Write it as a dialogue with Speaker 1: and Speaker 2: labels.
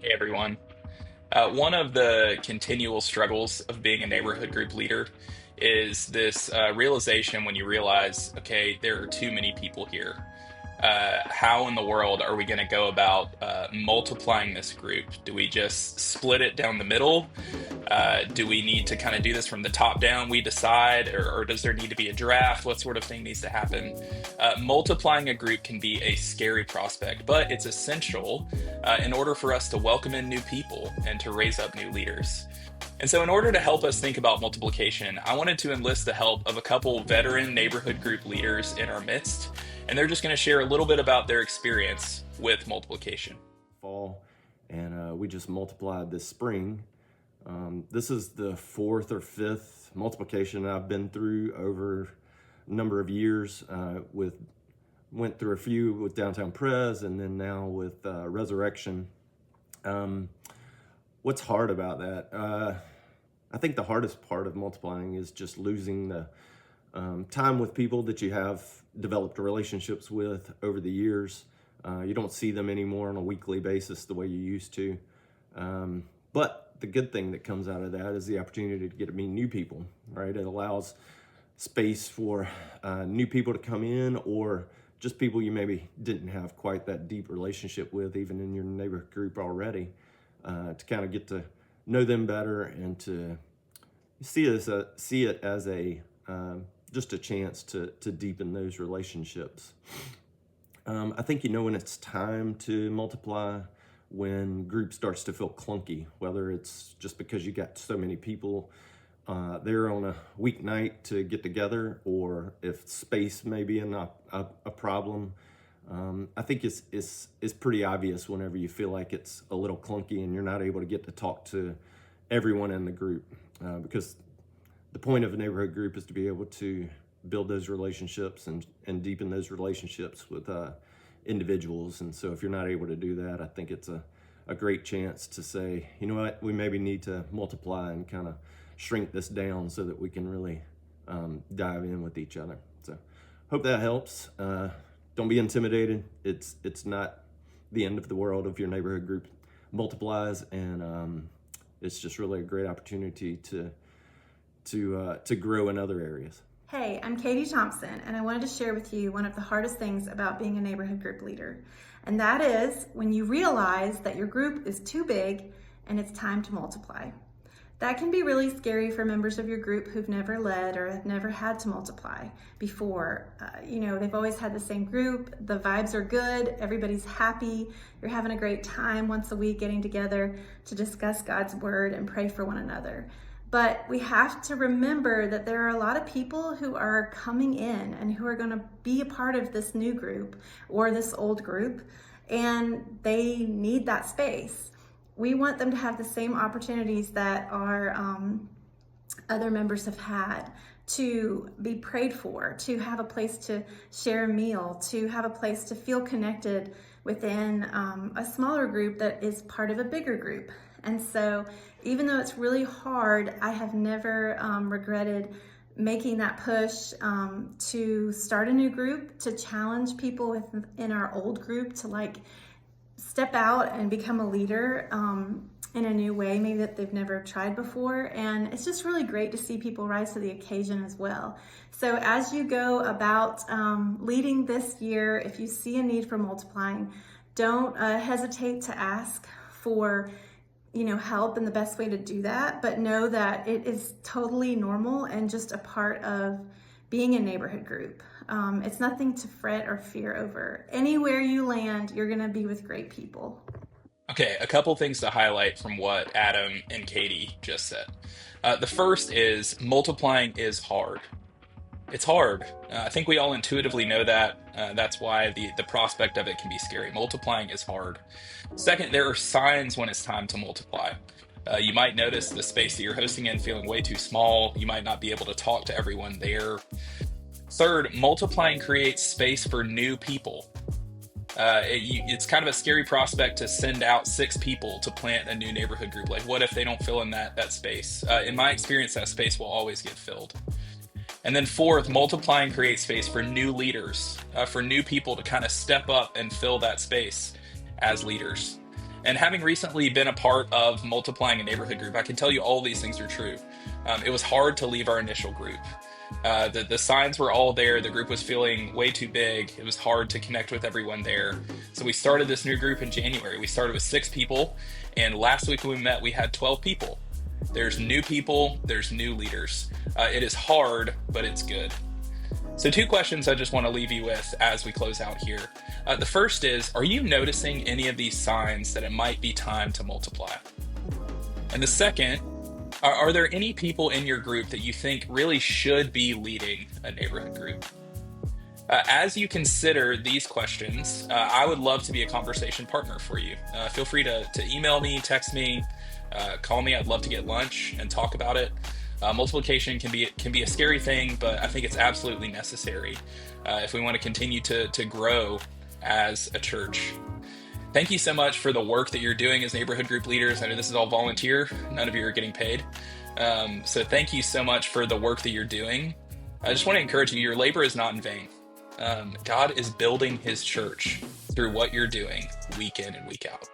Speaker 1: Hey everyone. One of the continual struggles of being a neighborhood group leader is this realization when you realize, okay, there are too many people here. How in the world are we going to go about multiplying this group? Do we just split it down the middle? Do we need to kind of do this from the top down? We decide, or does there need to be a draft? What sort of thing needs to happen? Multiplying a group can be a scary prospect, but it's essential in order for us to welcome in new people and to raise up new leaders. And so, in order to help us think about multiplication, I wanted to enlist the help of a couple veteran neighborhood group leaders in our midst, and they're just going to share a little bit about their experience with multiplication.
Speaker 2: Fall, and we just multiplied this spring. This is the fourth or fifth multiplication I've been through over a number of years. Went through a few with Downtown Pres, and then now with Resurrection. What's hard about that? I think the hardest part of multiplying is just losing the time with people that you have developed relationships with over the years. You don't see them anymore on a weekly basis the way you used to. But the good thing that comes out of that is the opportunity to get to meet new people, right? It allows space for new people to come in, or just people you maybe didn't have quite that deep relationship with, even in your neighborhood group already, to kind of get to know them better and to see it as a just a chance to deepen those relationships. I think you know when it's time to multiply when group starts to feel clunky, whether it's just because you got so many people there on a weeknight to get together, or if space may be a problem. I think it's pretty obvious whenever you feel like it's a little clunky and you're not able to get to talk to everyone in the group, because the point of a neighborhood group is to be able to build those relationships and deepen those relationships with individuals. And so if you're not able to do that, I think it's a great chance to say, you know what, we maybe need to multiply and kind of shrink this down so that we can really dive in with each other. So hope that helps. Don't be intimidated. It's not the end of the world if your neighborhood group multiplies, and it's just really a great opportunity to grow in other areas.
Speaker 3: Hey, I'm Katie Thompson, and I wanted to share with you one of the hardest things about being a neighborhood group leader. And that is when you realize that your group is too big and it's time to multiply. That can be really scary for members of your group who've never led or have never had to multiply before. They've always had the same group, the vibes are good, everybody's happy, you're having a great time once a week getting together to discuss God's word and pray for one another. But we have to remember that there are a lot of people who are coming in and who are going to be a part of this new group or this old group, and they need that space. We want them to have the same opportunities that our other members have had, to be prayed for, to have a place to share a meal, to have a place to feel connected within a smaller group that is part of a bigger group. And so even though it's really hard, I have never regretted making that push to start a new group, to challenge people within our old group to step out and become a leader in a new way, maybe that they've never tried before. And it's just really great to see people rise to the occasion as well. So as you go about leading this year, if you see a need for multiplying, don't hesitate to ask for help and the best way to do that, but know that it is totally normal and just a part of being a neighborhood group. It's nothing to fret or fear over. Anywhere you land, you're gonna be with great people.
Speaker 1: Okay, a couple things to highlight from what Adam and Katie just said. The first is multiplying is hard. It's hard. I think we all intuitively know that. That's why the prospect of it can be scary. Multiplying is hard. Second, there are signs when it's time to multiply. You might notice the space that you're hosting in feeling way too small. You might not be able to talk to everyone there. Third, multiplying creates space for new people. It's kind of a scary prospect to send out 6 people to plant a new neighborhood group. Like, what if they don't fill in that space? In my experience, that space will always get filled. And then fourth, multiplying creates space for new leaders, for new people to kind of step up and fill that space as leaders. And having recently been a part of multiplying a neighborhood group, I can tell you all these things are true. It was hard to leave our initial group. The signs were all there. The group was feeling way too big. It was hard to connect with everyone there. So we started this new group in January. We started with 6 people, and last week when we met, we had 12 people. There's new people, there's new leaders. It is hard, but it's good. So 2 questions I just want to leave you with as we close out here. The first is, are you noticing any of these signs that it might be time to multiply? And the second, are there any people in your group that you think really should be leading a neighborhood group? As you consider these questions, I would love to be a conversation partner for you. Feel free to email me, text me, call me. I'd love to get lunch and talk about it. Multiplication can be a scary thing, but I think it's absolutely necessary if we want to continue to grow as a church. Thank you so much for the work that you're doing as neighborhood group leaders. I know this is all volunteer. None of you are getting paid. So thank you so much for the work that you're doing. I just want to encourage you, your labor is not in vain. God is building his church through what you're doing week in and week out.